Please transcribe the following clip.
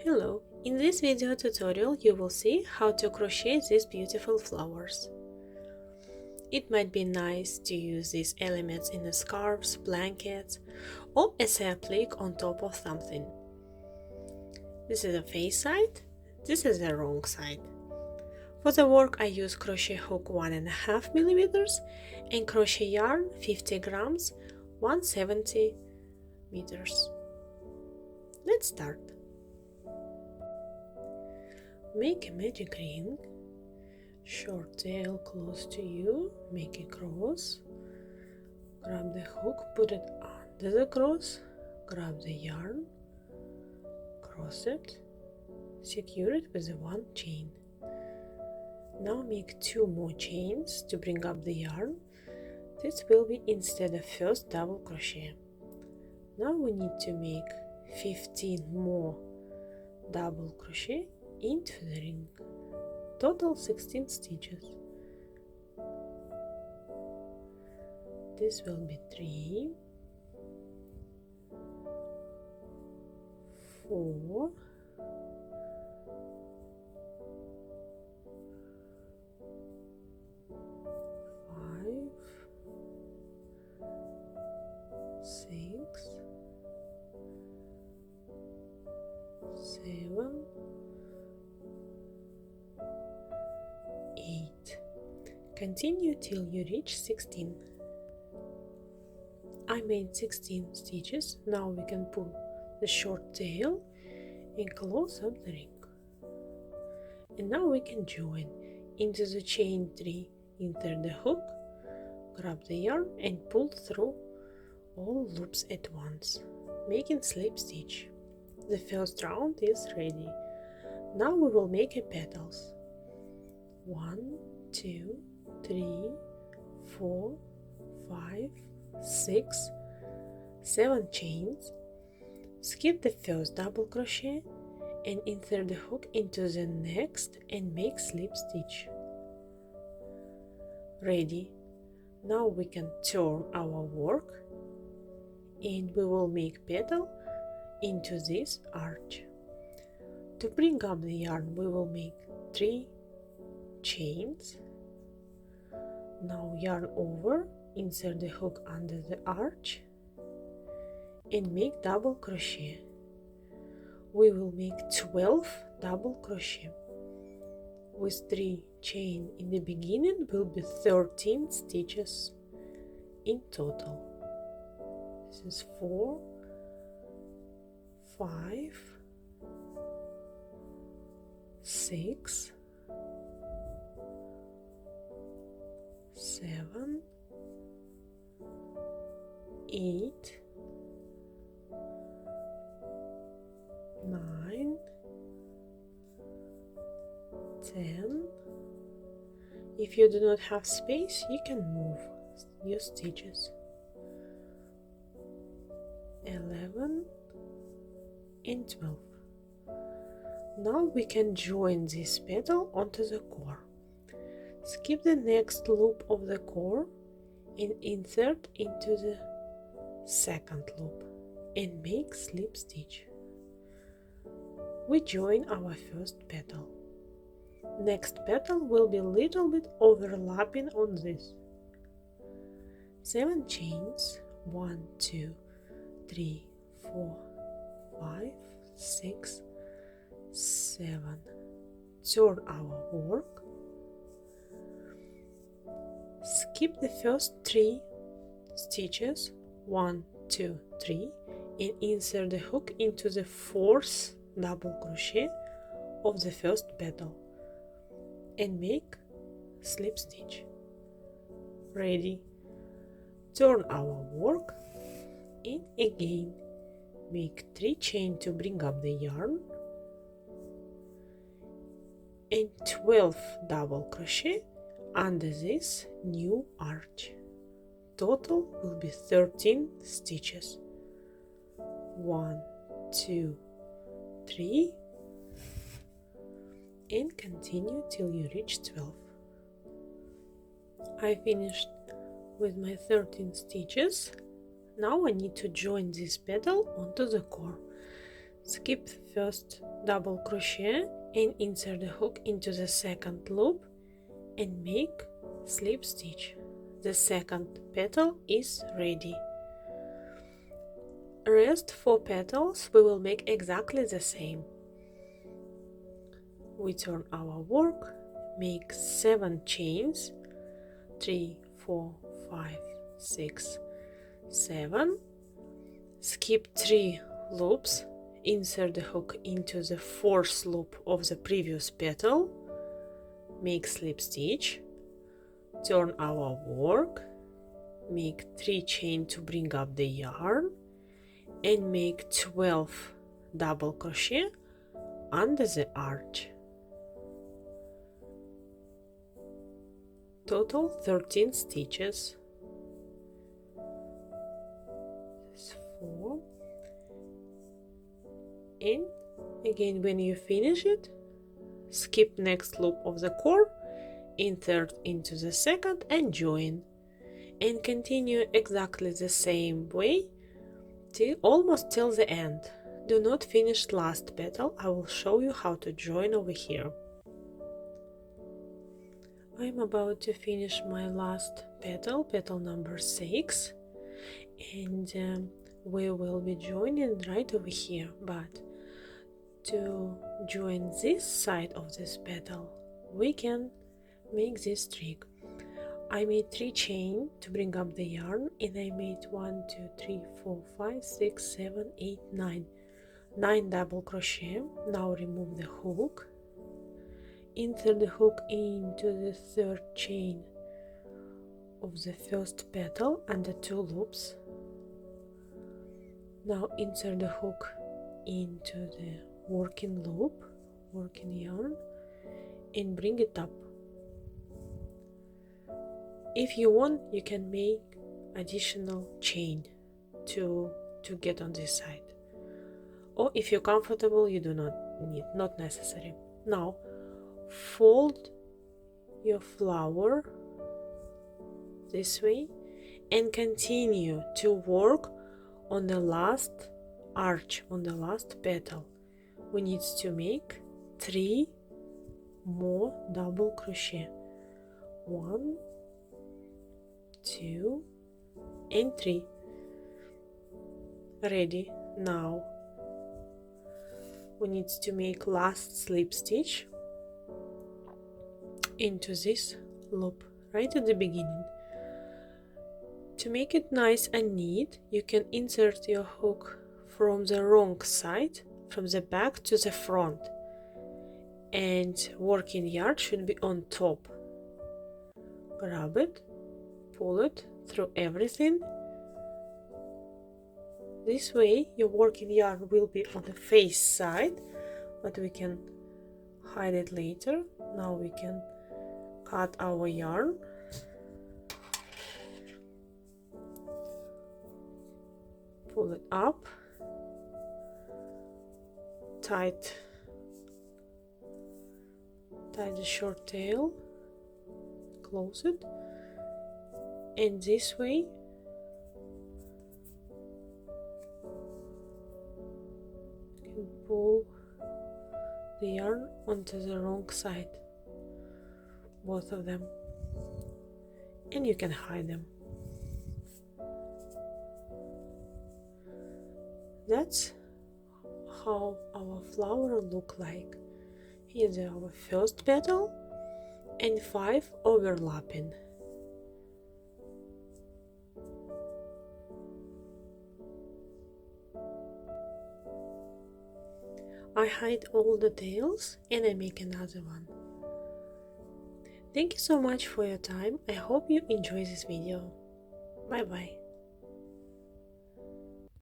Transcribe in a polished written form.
Hello, in this video tutorial you will see how to crochet these beautiful flowers. It might be nice to use these elements in the scarves, blankets, or as a applique on top of something. This is the face side, this is the wrong side. For the work I use crochet hook 1.5 millimeters and crochet yarn 50 grams 170 meters. Let's start. Make a magic ring, short tail close to you, make a cross, grab the hook, put it under the cross, grab the yarn, cross it, secure it with one chain. Now make 2 more chains to bring up the yarn. This will be instead of first double crochet. Now we need to make 15 more double crochet into the ring, total 16 stitches. This will be 3, 4, 5, 6, 7, 8. Continue till you reach 16. I made 16 stitches. Now we can pull the short tail and close up the ring. And now we can join into the chain 3, insert the hook, grab the yarn and pull through all loops at once, making slip stitch. The first round is ready. Now we will make a petals. 1, 2, 3, 4, 5, 6, 7 chains. Skip the first double crochet and insert the hook into the next and make slip stitch. Ready. Now we can turn our work and we will make petal into this arch. To bring up the yarn we will make 3 chains. Now yarn over, insert the hook under the arch and make double crochet. We will make 12 double crochet. With 3 chain in the beginning will be 13 stitches in total. This is 4, 5, 6, 7, 8, 9, 10. If you do not have space, you can move your stitches. 11 and 12. Now we can join this petal onto the core. Skip the next loop of the core and insert into the second loop and make slip stitch. We join our first petal. Next petal will be a little bit overlapping on this. 7 chains, 1, 2, 3, 4, 5, 6, 7. Turn our work. Skip the first 3 stitches, 1, 2, 3, and insert the hook into the 4th double crochet of the first petal and make slip stitch. Ready. Turn our work and again make 3 chain to bring up the yarn and 12 double crochet under this new arch. Total will be 13 stitches. 1, 2, 3 and continue till you reach 12. I finished with my 13 stitches. Now I need to join this petal onto the core. skip first double crochet and insert the hook into the second loop and make slip stitch. The second petal is ready. Rest 4 petals we will make exactly the same. We turn our work, make 7 chains, 3, 4, 5, 6, 7, skip 3 loops, insert the hook into the 4th loop of the previous petal, make slip stitch, turn our work, make 3 chains to bring up the yarn, and make 12 double crochet under the arch. Total 13 stitches. 4, and again when you finish it, skip next loop of the core, insert into the second and join, and continue exactly the same way almost till the end. Do not finish last petal. I will show you how to join over here. I'm about to finish my last petal, petal number 6, and we will be joining right over here. But to join this side of this petal, we can make this trick. I made 3 chains to bring up the yarn, and I made 1, 2, 3, 4, 5, 6, 7, 8, 9 double crochet. Now remove the hook, insert the hook into the 3rd chain of the first petal under 2 loops. Now insert the hook into the working loop, working yarn, and bring it up. If you want, you can make additional chain to get on this side, or if you're comfortable, you do not need, not necessary. Now fold your flower this way and continue to work on the last arch, on the last petal. We need to make 3 more double crochet. 1, 2 and 3. Ready. Now we need to make last slip stitch into this loop right at the beginning. To make it nice and neat, you can insert your hook from the wrong side, from the back to the front, and working yarn should be on top. Grab it, pull it through everything. This way your working yarn will be on the face side, but we can hide it later. Now we can cut our yarn, pull it up, tie the short tail, close it, and this way you can pull the yarn onto the wrong side, both of them, and you can hide them. That's how our flower look like. Here's our first petal and 5 overlapping. I hide all the tails and I make another one. Thank you so much for your time. I hope you enjoy this video. Bye bye.